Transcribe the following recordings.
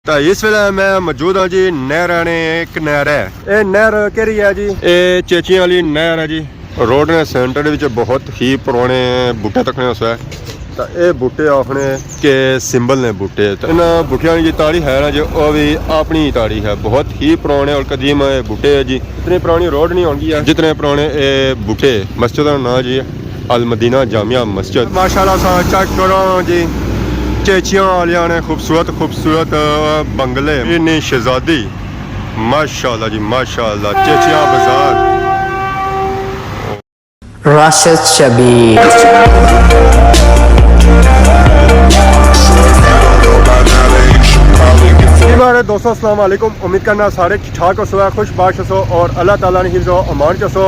ਤਾਂ ਇਸ ਵੇਲੇ ਮੈਂ ਮੌਜੂਦ ਹਾਂ ਜੀ ਨਹਿਰਾਂ ਨੇ ਇੱਕ ਨਹਿਰ ਹੈ। ਇਹ ਨਹਿਰ ਕਿਹੜੀ ਹੈ ਜੀ? ਇਹ ਚੇਚੀਆਂ ਵਾਲੀ ਨਹਿਰ ਹੈ ਜੀ। ਰੋਡ ਨੇ ਸੈਂਟਰ ਦੇ ਵਿੱਚ ਬਹੁਤ ਹੀ ਪੁਰਾਣੇ ਬੂਟੇ ਤੱਕਣੇ ਉਸ ਹੈ। ਤਾਂ ਇਹ ਬੂਟੇ ਆਪਣੇ ਕੇ ਸਿੰਬਲ ਨੇ ਬੂਟੇ। ਤਾਂ ਇਹਨਾਂ ਬੂਟਿਆਂ ਦੀ ਤਾੜੀ ਹੈ ਨਾ ਜੋ ਉਹ ਵੀ ਆਪਣੀ ਤਾੜੀ है। बहुत ही पुराने और कदीम बूटे है जी। इतनी पुरानी रोड नहीं होगी है जितने पुराने बूटे। मस्जिद का नाम जी अल मदीना जामिया मस्जिद। माशाल्लाह सा चेक करो जी चेचियां वालियां ने खूबसूरत बंगले इन्नी शहजादी माशाल्लाह जी माशाल्लाह। चेचियां बाजार राशिद शबीर। हमारे दोस्तों अस्सलाम वालेकुम। उम्मीद करना सारे ठीक ठाक हो, खुशबाश हो और अल्लाह ताला ने हिफ्ज़ व अमान चसो।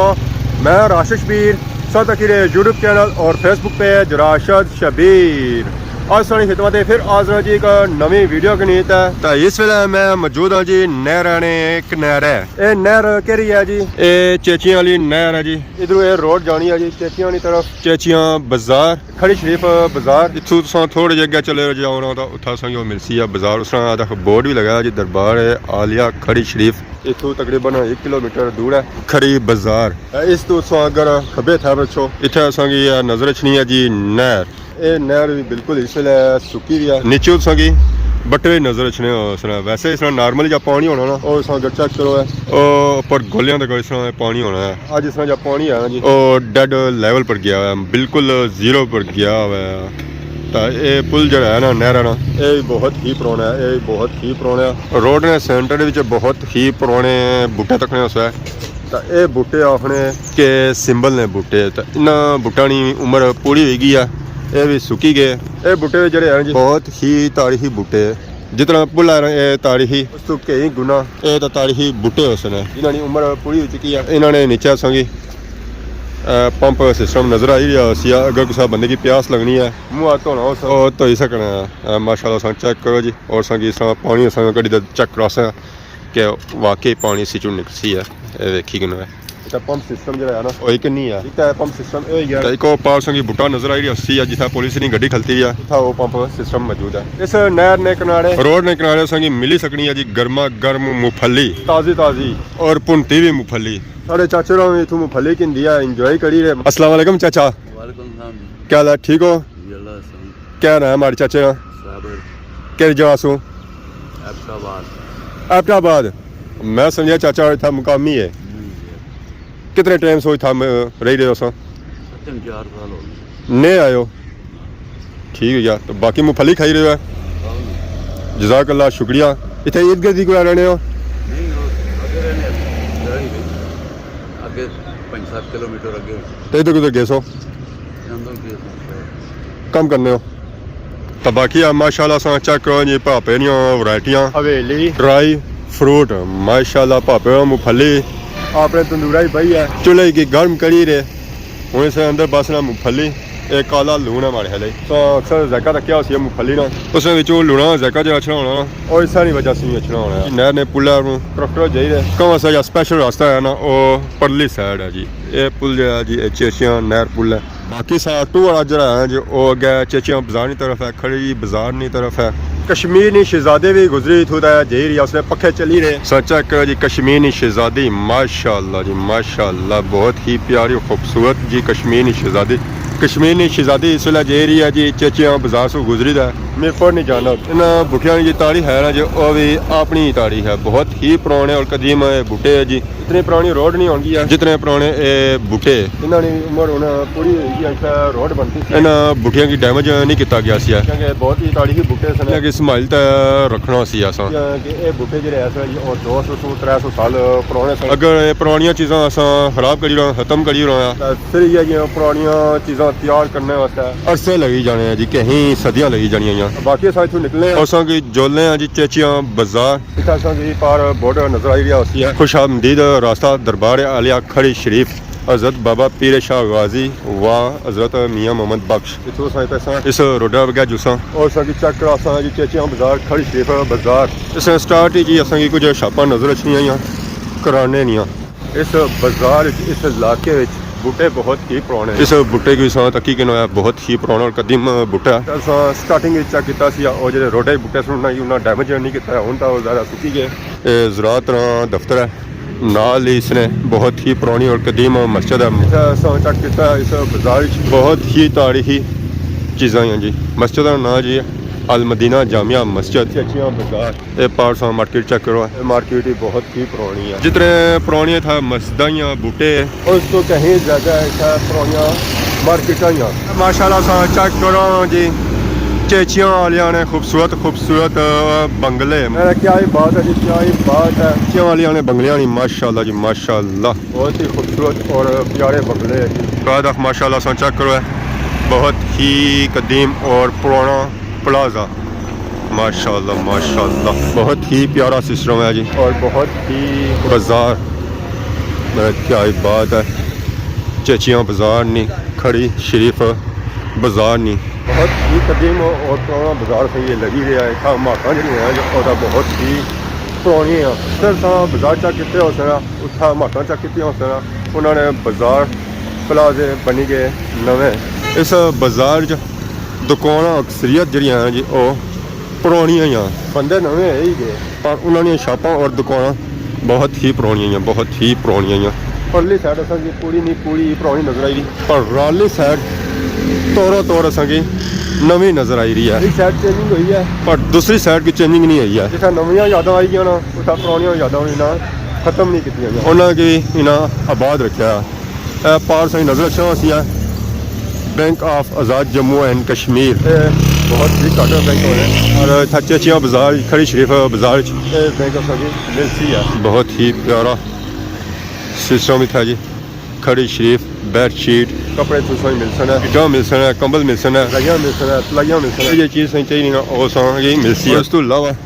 मैं राशिद शबीर साथ अखीरे यूट्यूब चैनल और फेसबुक पेज राशिद शबीर। आज सारी खिदमत फिर हाज़िर जी एक नवी वीडियो की नीयत है। तो इस वेले मैं मौजूद हाँ जी नहर ने एक नहर है। ये नहर केरी है जी? ये चेचियां वाली नहर है जी। इधरों ये रोड जानी है जी चेचियां की तरफ। चेचियां बाजार खड़ी शरीफ बाजार। इथों तुसां थोड़े जगह चले जाओ तो उत्थां संग मिलसी है बाजार। उस तरह बोर्ड भी लगा जी दरबार आलिया खड़ी शरीफ। इथों तकरीबन 1 किलोमीटर दूर है खड़ी बाजार। इस तो अगर खब्बे था बच्चों इतना संगी नजर छनी है जी नहर। ये नहर भी बिल्कुल इस वे सुकी हुई है। नीचे उसकी बट्टे नजर छने वैसे इस तरह नॉर्मली जब पानी होना ना और इस तरह चेक करो है उपर गोलियां तक इस तरह पानी होना है। अज इस तरह जब पानी है ना जी और डेड लेवल पर गया है बिल्कुल जीरो पर गया हुआ है। तो ये पुल जो है ना नहर ना ये बहुत ही पुराना है। ये बहुत ही पुराना रोड ने सेंटर में बहुत ही पुराने बूटे तकने उस है। तो ये बूटे अपने के सिंबल ने बूटे। तो इन्होंने बूटा की उम्र पूरी होगी है। ये भी सुकी गए। ये बूटे जड़े हैं जी बहुत ही तारीखी बूटे। जितना पुल आ रहे हैं तारीखी उस तो कई गुना ये तो तारीखी बूटे उसने इन्होंने उम्र पूरी हो चुकी है। इन्होंने नीचे संगी पंप सिस्टम नजर आई रहा। अगर किसी बंदे की प्यास लगनी है मुँह हाथ धोना हो धो ही सकना है। माशाल्लाह संग चेक करो जी। और संगी इस तरह पानी संग कड़ी चेक करा सकें कि वाकई पानी सिचू निकसी है। ये देखी कि है पंप सिस्टम जो है ना वही कि नहीं है। पंप सिस्टम एक पार संगी बूटा नजर आई रही है जितना पुलिस की गड्डी खलती है वो पंप सिस्टम मौजूद है। इस नहर ने किनारे रोड ने किनारे संगी मिली सकनी है जी गर्मा गर्म मूंगफली ताजी ताजी और पुंती भी मूंगफली। सारे चाचे रो इथों मूंगफली की दिया एंजॉय करी रहे। अस्सलाम वालेकुम चाचा। वालेकुम सलाम। क्या हाल है ठीक हो? क्या नाम है हमारे चाचे का? क्या जगह सो? एबटाबाद। मैं समझा चाचा था मुकामी है। कितने टाइम से था रही रहे हो? 4 साल हो गए। नहीं आयो ठीक है यार। तो बाकी मूंगफली खाई रहे हो जज़ाकल्लाह शुक्रिया। इतने ईद गिर्द को रहने हो? नहीं आगे 5-7 किलोमीटर आगे। तो इधर किधर गए सो कम करने हो? तो बाकी माशाल्लाह सा चेक करो जी भापे दियां वैरायटियां हवेली ड्राई फ्रूट माशाल्लाह भापे मूंगफली आपने तंदूरा ही बही है चूल्हे की गर्म करी रहे हूँ इस अंदर बस ना मूंगफली एक काला लून है हमारे हाले। तो अक्सर जैका रखा उसी मूंगफली ना उसमें लूना जैका जो अच्छा होना ना और इस वजह से अच्छा होना है। नहर ने पुल क्रॉफ्टर चाहिए कम सा स्पेशल रास्ता है ना वो परली साइड है जी। ये पुल जो है जी चेचियां नहर पुल है। बाकी साटू वाला जरा है जो वो अगे चेचियां बाजार की तरफ है खड़ी बाजार की तरफ है। कश्मीर नी शहजादे भी गुजरी थू जी रही उसने पखे चली रहे सचा कर जी कश्मीर नी शहजादी माशाल्लाह जी माशाल्लाह बहुत ही प्यारी खूबसूरत जी कश्मीर नी शहजादी। कश्मीर नी शहजादी इस वे जे रही है जी चेचियां बाजार से गुजरी है। मेरे को नहीं जाना इन बूटिया की ताड़ी है ना जो वो भी अपनी ताड़ी है। बहुत ही पुराने और कदीम बूटे है जी। इतनी पुरानी रोड नहीं होगी है जितने पुराने बूटे। इन्होंने उम्र होना पूरी रोड बनती थी। इन बूटिया की डैमेज नहीं किया गया सी क्योंकि बहुत ही ताड़ी बूटे सन संभाल रखना सी असा बूटे जो 200-300 साल पुराने। अगर पुरानिया चीज़ा असा खराब करी रहा खत्म करी रहा फिर ये पुरानिया चीज़ा तैयार करने वास्ते अरसे लगी जाने हैं जी कहीं सदियां लगी जानिया। बाकी अस इथों निकले और संगी जोले हैं जी चेचियां बाजार। इतना संगी पार बॉर्डर नजर आई रही है खुश आमदीद रास्ता दरबार आलिया खड़ी शरीफ हजरत बाबा पीर शाह गाजी व हजरत मियाँ मोहम्मद बख्श इतों इस रोडा वगैरह जुसा और संगी चेक करा जी चेचियां बाजार खड़ी शरीफ बाजार। इस स्टार्ट ही जी असंगी कुछ शापा नजर अच्छी कराने नहीं। इस बाजार इस इलाके बूटे बहुत ही पुराने इस बूटे की सां तकी कि बहुत ही पुराना और कदीम बूटा असां स्टार्टिंग चेक किया सी और जो रोडे बूटे सुनना ही उन्हें डैमेज नहीं किया हूँ तो ज़्यादा सुकी गए ये ज़राअत दफ्तर है नाल ही इसने बहुत ही पुरानी और कदीम मस्जिद है असां चेक किया इस बाजार बहुत ही तारीखी चीज़ां हैं जी मस्जिद का नाम जी अल मदीना जामिया मस्जिद अच्छियाँ बाजार ये पार्ट सा मार्केट चेक करो मार्केट ही बहुत ही पुरानी है जितने पुरानी था मस्जिदां या बूटे उस तो कहीं ज़्यादा ऐसा पुरानियाँ मार्केटां माशाल्लाह सा चेक करो जी चेचियाँ वालिया ने खूबसूरत खूबसूरत बंगले क्या ही बात है जी क्या ही बात है चेचियाँ वालिया ने बंगलियाँ नहीं माशाल्लाह जी माशाल्लाह बहुत ही खूबसूरत और प्यारे बंगले हैं जी माशाल्लाह सा चेक करो बहुत ही कदीम और पुराना प्लाजा माशाल्लाह माशाल्लाह बहुत ही प्यारा सिस्टम है जी और बहुत ही बाजार क्या ही बात है चेचियाँ बाजार नहीं खड़ी शरीफ बाजार नहीं बहुत ही कदीम और पुराना बाजार से ये लगी रहा है माका जी है जो बहुत ही पुरानी है सर बाजार चेक किए हो सर उत्था माका चेक की हो सर उन्होंने बाजार प्लाजे बनी गए नवे इस बाजार च दुकाना अक्सरियत जड़ियाँ हैं जी वो पुरानियां ही बंदे नवे ही गए पर उन्होंने छापा और दुकाना बहुत ही पुरानियां हैं बहुत ही पुरानियां हैं परली साइड असा की पूरी नहीं पूरी पुरानी नजर आई रही पर राली साइड तौर असा की नवी नजर आई रही है एक साइड चेंजिंग हुई है पर दूसरी साइड की चेंजिंग नहीं हुई है जितना नवियाँ यादा आई ना उतना पुरानियां यादा ना खत्म नहीं की उन्होंने की इन्हें आबाद रखा पार सही नजर अच्छा सी bank of Azad Jammu and Kashmir बहुत ही घट बैंक और चेचियाँ बाजार खड़ी शरीफ बाजार बैंक ऑफ मिलती है बहुत ही प्यारा सिस्टम भी था जी खड़ी शरीफ बेडशीट कपड़े तुसा मिल सकना इटा मिल सकना कंबल मिल सकना रजाइयाँ मिल सकना तलाइयाँ मिल सकना ये चीज़ सही चाहिए ना और सा मिलती है उस तो अलावा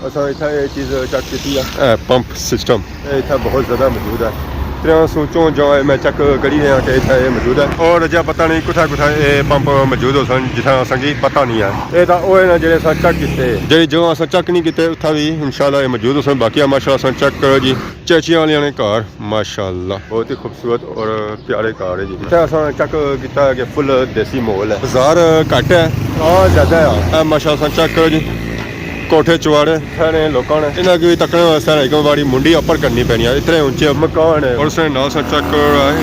असा इतना ये चीज़ चेक की है पंप सिस्टम इतना बहुत ज़्यादा मौजूद है तरह सोचो जो मैं चेक करी रहा कि इतना ये मौजूद है और अजा पता नहीं कुथा कुथा ये पंप मौजूद हो सन जितना असेंगी पता नहीं है ये तो वो ना जो चेक किए जी जो अस चेक नहीं किए उत्था भी इंशाल्लाह ये मौजूद हो सन बाकी माशाल्लाह चेक करो जी चेचियाँ वालिया ने घर माशाल्लाह बहुत ही खूबसूरत और प्यारे घर है जी इतना अस चेक किया कि फुल देसी माहौल है बाजार घट है हाँ ज़्यादा है माशाल्लाह चेक करो जी कोठे चुवाड़े ने लोगों ने इन्हें भी तकने वास्ते एक बारी मुंडी अपर करनी पैनी है इतने ऊंचे मकान है और उसने ना चेक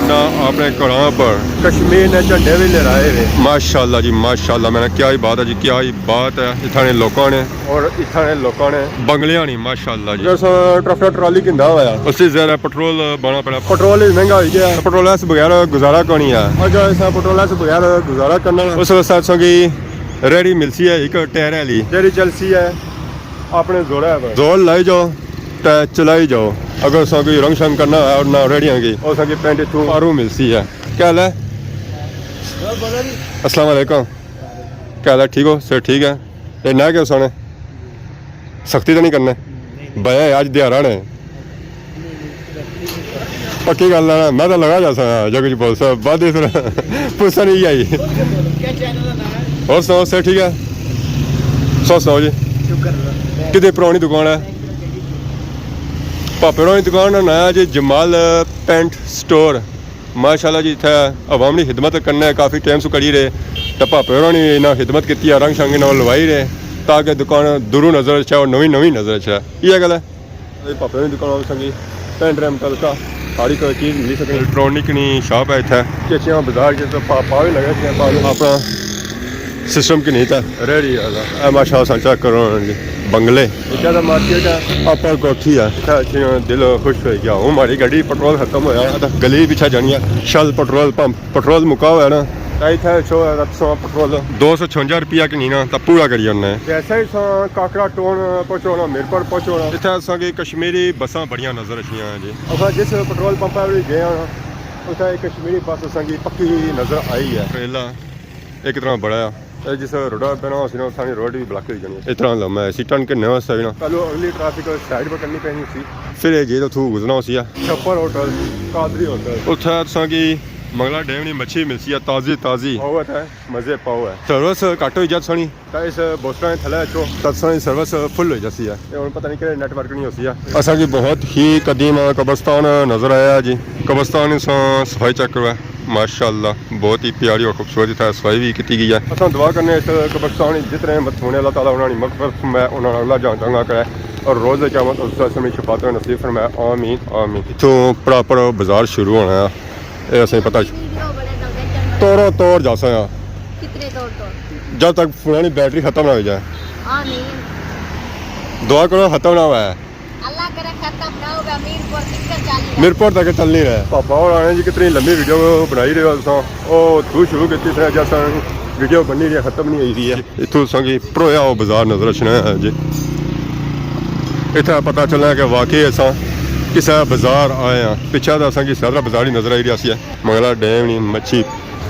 ना अपने घरों पर कश्मीर ने झंडे भी लहराए हुए माशाल्लाह जी माशाल्लाह मैंने क्या ही बात है जी क्या ही बात है इतने लोगों ने और इतने लोगों ने बंगलियां नहीं माशाल्लाह जी ट्रैक्टर ट्राली किंदा होया उससे ज्यादा पेट्रोल बना पड़ा पेट्रोल ही महंगा हो गया पेट्रोल से बगैर गुजारा कोनी है और जो ऐसा पेट्रोल से बगैर गुजारा करना उस वास्ते की रेडी मिलती है एक टायर वाली जेडी चलती है अपने जोर लाई जाओ तो चलाई जाओ अगर सा कोई रंग शंग करना है और ना रेडियाँ की और सा की पेंट इतू आरू मिलती है क्या हाल है अस्सलाम वालेकुम क्या हाल है ठीक हो सर ठीक है ये ना क्या उसने सख्ती तो नहीं करना भैया अज दिहाड़ा ने पक्की गल है मैं तो लगा जा सकता जो कुछ बोल सब बाद पुछा नहीं आई और सुनाओ सर ठीक है सुनाओ जी कितनी पुरानी दुकान है भापे होनी दुकान का नाम जी जमाल पेंट स्टोर माशाल्लाह जी इतना अवाम की खिदमत करना काफ़ी टाइम से करी रहे तो भापे होनी इन्हें खिदमत की रंग शंग ना लवाई रहे ताकि दुकान दूरों नजर अच्छा और नवी नवी नजर अच्छा ये गल है भापे होनी दुकान संगी पेंट रैम तलका सारी कोई चीज़ मिली सके इलेक्ट्रॉनिक शॉप है इतना चेचियाँ बाजार जिस पा भी लगे अपना सिस्टम की नहीं था रेडी है माशाल्लाह चेक करो बंगले ज़्यादा मार्केट है अपर कोठी है दिल खुश हो गया हूँ हमारी गाड़ी पेट्रोल खत्म होया तो गली पीछे जानी है शल पेट्रोल पंप पेट्रोल मुका हुआ है ना पेट्रोल 256 रुपया की नहीं ना तो पूरा करिए उन्हें जैसे ही काकड़ा टोन पहुँचो ना मेरे पर पहुँचो ना इतना असा कश्मीरी बसा बड़िया नजर रखियाँ हैं जी असा जिस पेट्रोल पंप गए उतना कश्मीरी बस असा पक्की नजर आई है पहला एक तरह बड़ा जिस रोडा पे ना सारी रोड भी ब्लॉक हो जानी इतना लम्बा है सीटन के नवा सा ना पहले अगली ट्रैफिक साइड पर करनी पैनी सी फिर ये तो थू गुजरना सी छप्पर होटल कादरी होटल उत्थे असा की मंगला डैम की मच्छी मिलती है ताज़ी पावत है मजे पाव है सर्विस घट हो जाती सोनी तो इस बोतलों के थले चो तत्सोनी सर्विस फुल हो जाती है हम पता नहीं कि नेटवर्क नहीं होती है असा की बहुत ही कदीम कब्रस्तान नजर आया जी कब्रस्तान सफाई चेक करवा माशाअल्लाह बहुत ही प्यारी और खूबसूरत इत्थे सफाई भी की गई है। असां दुआ करने इस कब्रिस्तान जितने मथूने अल्लाह ताला उन्होंने मगफरत फरमाए उन्होंने अल्लाह जान चंगा करे और रोज़ क़यामत उस समय शफात नसीब फरमाए आमीन आमीन। इत्थों प्रॉपर बाजार शुरू होना है ये असें पता तोड़ो तोड़ जा सका कितने तोड़ तोड़ जब तक पुरानी बैटरी खत्म ना हो जाए। आमीन। दुआ करो खत्म ना हुआ है अल्लाह करे खत्म ना हो मीरपुर कितने चाली मीरपुर तक चल नहीं रहा पापा और आने जी कितनी लंबी वीडियो बनाई रहे हो तू शुरू की जैसा वीडियो बनी रही खत्म नहीं हुई है। इतों संगी भरोया वो बाजार नजर रखना है जी इतना पता चलना कि वाकई असा किसी बाजार आए हैं पिछा तो असा की सारा बाजार ही नजर आई रहा सी मंगला डैम नहीं मच्छी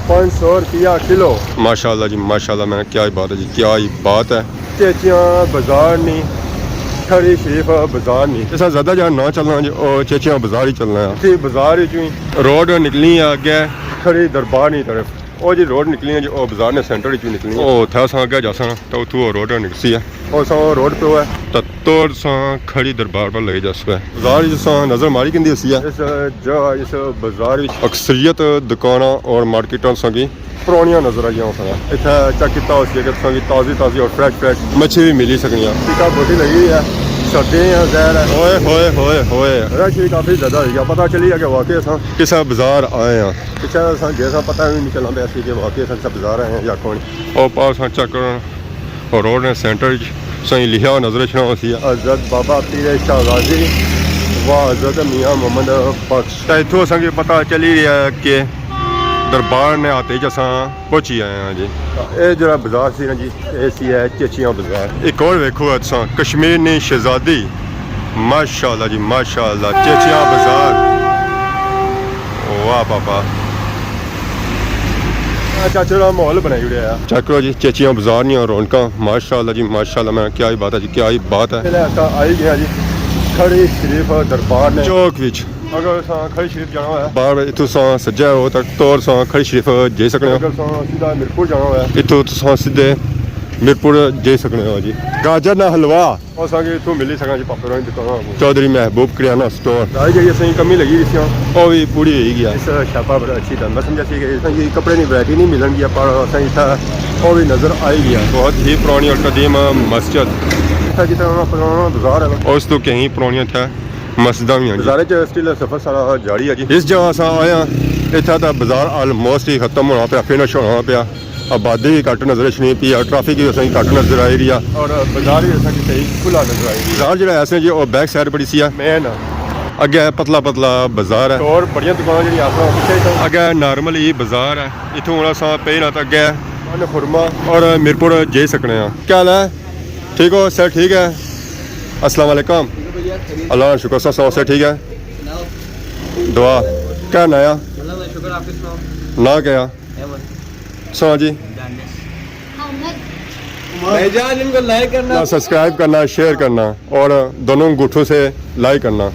500 रुपया किलो माशाल्लाह जी माशाल्लाह। मैंने क्या ही बात है जी क्या ही बात है। चेचियाँ बाजार नहीं खड़ी शरीफ बाजार नहीं ऐसा ज़्यादा जहाँ ना चलना जी और चेचियाँ बाजार ही चलना है। इसी बाजार ही रोड निकली है अगे खड़ी दरबार नहीं तरफ ਉਹ जी रोड निकली है जी और बाजार ने सेंटर ही निकली ओ था सा अगे जा सा तो उतो रोड निकसी है और सा रोड पे है तो तोड़ सा खड़ी दरबार पर लगे जा सके बाजार जिस नजर मारी किंदी सी है इस जगह इस बाजार में अक्सरियत दुकाना और मार्केटों संगी पुरानियां नजर आई सन इतना चेक किया कि ताज़ी ताज़ी और फ्रैश मच्छी भी मिली सकनी टीका बोटी लगी है सर्दी जहर है होए होए होए होए रश भी काफ़ी ज़्यादा हो गया पता चली है कि वाकई अस किस बाजार आए हैं पिछले जैसा पता भी नहीं चलता ऐसी कि वाकई अस बाजार आए हैं या कौन और पास चेक और रोड ने सेंटर सही लिखा हुआ नजर रखना सी हजरत बाबा पीर शाह गाजी व हजरत मियाँ मोहम्मद बख्श इतों असें पता चली रहा है कि दरबार ने आते ही असा पहुंची आए हैं जी। ये जो बाजार सी ना जी ये सी है चेचियाँ बाजार। एक और वेखो असा कश्मीर ने शहजादी माशाल्लाह जी माशाल्लाह चेचियाँ बाजार वाह पापा चाचू का माहौल बनाई उड़िया चेक करो जी चेचियाँ बाजार नहीं रौनक माशाल्लाह जी माशाल्लाह। मैं क्या ही बात है जी क्या ही बात है। आई गया जी खड़ी शरीफ दरबार ने चौक विच अगर खड़ी शरीफ जाना है बाहर इतों सज्जा हो तक तौर खड़ी शरीफ जाई सकने अगर सीधा मीरपुर जाना है इतों सीधे मीरपुर जाई सकने हो जी। गाजर ना हलवा और इतों मिली सका जी पापा दुकान चौधरी महबूब किराना स्टोर आई गई सही कमी लगी इसी वो भी पूरी हो गया इस छापा बड़ा अच्छी था मैं समझा सी कि कपड़े की वैरायटी नहीं मिलनी पर इतना वो भी नज़र आई गया। बहुत ही पुरानी और कदीम मस्जिद जितना पुराना बाजार है और उस तो कहीं पुरानियां था मस्जिद भी हैं बाजार स्टिल सफर सारा जारी है जी। इस जगह अस आए इतना तो बाजार आलमोस्ट ही खत्म होना पाया फिनिश होना पाया आबादी भी घट नजर रखनी पी ट्रैफिक भी असें घट नजर आई रही है और बाजार भी असें सही खुला नजर आई बाजार जो ऐसे जी और बैक साइड बड़ी सी है मेन अगे पतला पतला बाजार है और बड़िया दुकान जी अगे नॉर्मल ही बाजार है इतों अस पे ना तो अगे खुरमा और मीरपुर जाई सकने क्या हाल है ठीक हो सर ठीक है अस्सलाम वालेकुम अल्लाह शुक्र सर से ठीक है दुआ क्या नया ना क्या सुना जी भाईजान इनको लाइक करना सब्सक्राइब करना शेयर करना और दोनों अंगूठों से लाइक करना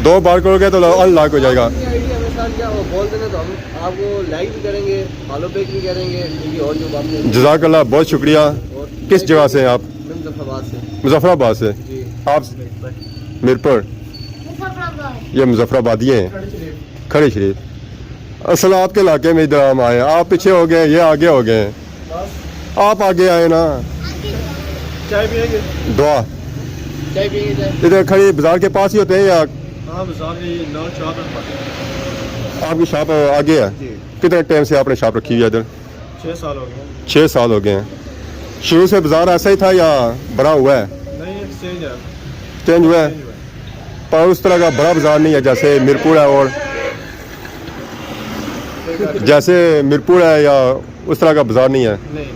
2 बार करोगे तो अनलॉक हो जाएगा। अपनी आईडी हमें साथ क्या वो बोल देना तो हम आपको लाइक भी करेंगे फॉलो बैक भी करेंगे क्योंकि और जो आपने जज़ाकल्लाह बहुत शुक्रिया। किस जगह से हैं आप? मुजफ्फराबाद से। मुजफ्फराबाद से जी आप मीरपुर ये मुजफ्फराबादी हैं खड़ी शरीफ असल आपके इलाके में इधर हम आए आप पीछे हो गए ये आगे हो गए आप आगे आए ना चाय पिएंगे दुआ चाय पिएंगे चाय इधर खड़ी बाजार के पास ही होते हैं या हाँ बाजार की नौ शॉप है आपकी शॉप आगे है? जी कितने टाइम से आपने शॉप रखी हुई है इधर? 6 साल हो गए 6 साल हो गए हैं। शुरू से बाजार ऐसा ही था या बड़ा हुआ है? नहीं एक्सचेंज है चेंज हुआ है पर उस तरह का बड़ा बाजार नहीं है जैसे मीरपुर है और जैसे मीरपुर है या उस तरह का बाजार नहीं है नहीं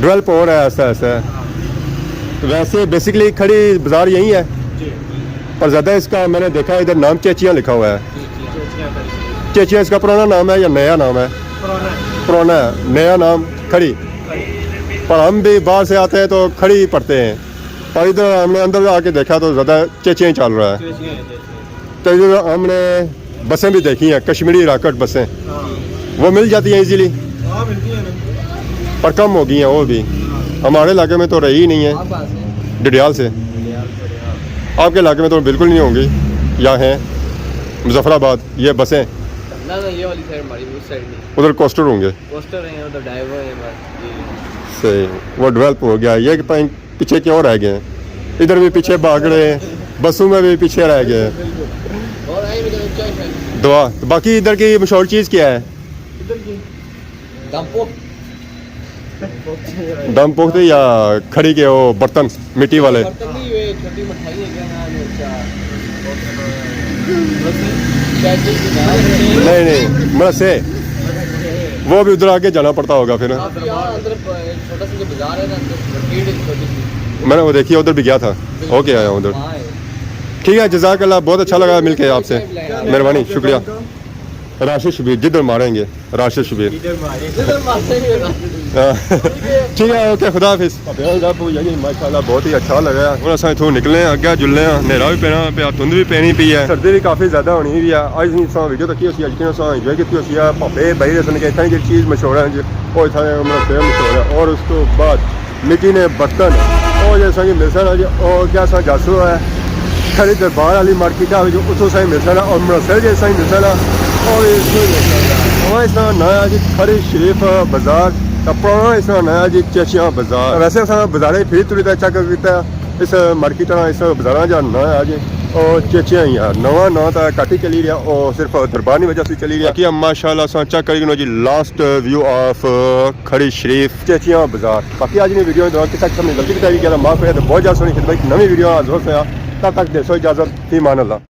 डेवलप हो रहा है ऐसा ऐसा है। वैसे बेसिकली खड़ी बाजार यही है जी पर ज़्यादा इसका मैंने देखा इधर नाम चेचियाँ लिखा हुआ है। चेचियाँ इसका पुराना नाम है या नया नाम है? पुराना है नया नाम खड़ी पर हम भी बाहर से आते हैं तो खड़ी ही पढ़ते हैं पर इधर हमने अंदर आके देखा तो ज़्यादा चेचियाँ ही चल रहा है। तो इधर हमने बसें भी देखी हैं कश्मीरी रॉकेट बसें वो मिल जाती हैं इजीली पर कम हो गई हैं वो भी हमारे इलाके में तो रही ही नहीं है। डडियाल से आपके इलाके में तो बिल्कुल नहीं होंगी या हैं मुजफ्फराबाद ये बसें ना ना ये वाली साइड हमारी, उस साइड नहीं। उधर कोस्टर होंगे। पोस्टर हैं उधर, ड्राइवर हैं बस ये। सही, वो डेवलप हो गया। ये कि पीछे क्यों रह गए हैं? इधर भी पीछे भाग रहे हैं, बसों में भी पीछे रह गए हैं। और आई मेरे चाय शायद दुआ। तो बाकी इधर की मशहूर चीज़ क्या है? इधर की दमपो दम पोखते या खड़ी के वो बर्तन मिट्टी वाले? बर्तन नहीं, ये छोटी मिठाई है, क्या नाम है उसका? नहीं नहीं, मरसे वो भी उधर आके जाना पड़ता होगा फिर। आप यहाँ अंदर एक छोटा सा जो बाजार है ना, अंदर मार्केट है छोटी सी, मैंने वो देखी, उधर भी गया था, होके आया हूँ उधर। वहाँ है। ठीक है, जज़ाकल्लाह, बहुत अच्छा लगा मिलके आपसे, मेहरबानी, शुक्रिया। राशिद शबीर, जिधर मारेंगे राशिद शबीर। इधर मारते ही होगा। ठीक है, ओके, खुदा हाफिज़। माशाल्लाह बहुत ही अच्छा लगा। हम अस इतों निकले अगे जुल्ले हनेरा भी पैना पे, धुंध भी पैनी पी है, सर्दी भी काफ़ी ज़्यादा होनी भी है। अज वीडियो तक अज इंजॉय की भापे बही रसन के इतना जी चीज़ मशहूर है जी, वो इतना मशहूर है। और उस तो बाद मिट्टी ने बर्तन वो जैसा कि मिलसन है जी, और क्या सा जासू है खड़ी दरबार वाली मार्केट है जो उतों सा ही मिलसन है, और मरसल जैसा ही मिलसन है। और इसका नया जी खरी शरीफ बाजार, पुराना इसका नया जी चेचिया बाजार। वैसे बाजार फिर तुरी चेक किया इस मार्केट इस बाजार जो नया जी और चेचिया ही है, नवा ना तो घट ही चली रहा, और सिर्फ दरबार की वजह से चली रहा। कि माशाल्लाह चेक करेंगे जी लास्ट व्यू ऑफ खड़ी शरीफ चेचिया बाजार। बाकी आज की वीडियो में किसी किस्म की गलती की माफ है, तो बहुत ज़्यादा सोनी खिदमत नवी वीडियो हाजिर होया। तब तक देसो इजाज़त, फी मान अल्लाह।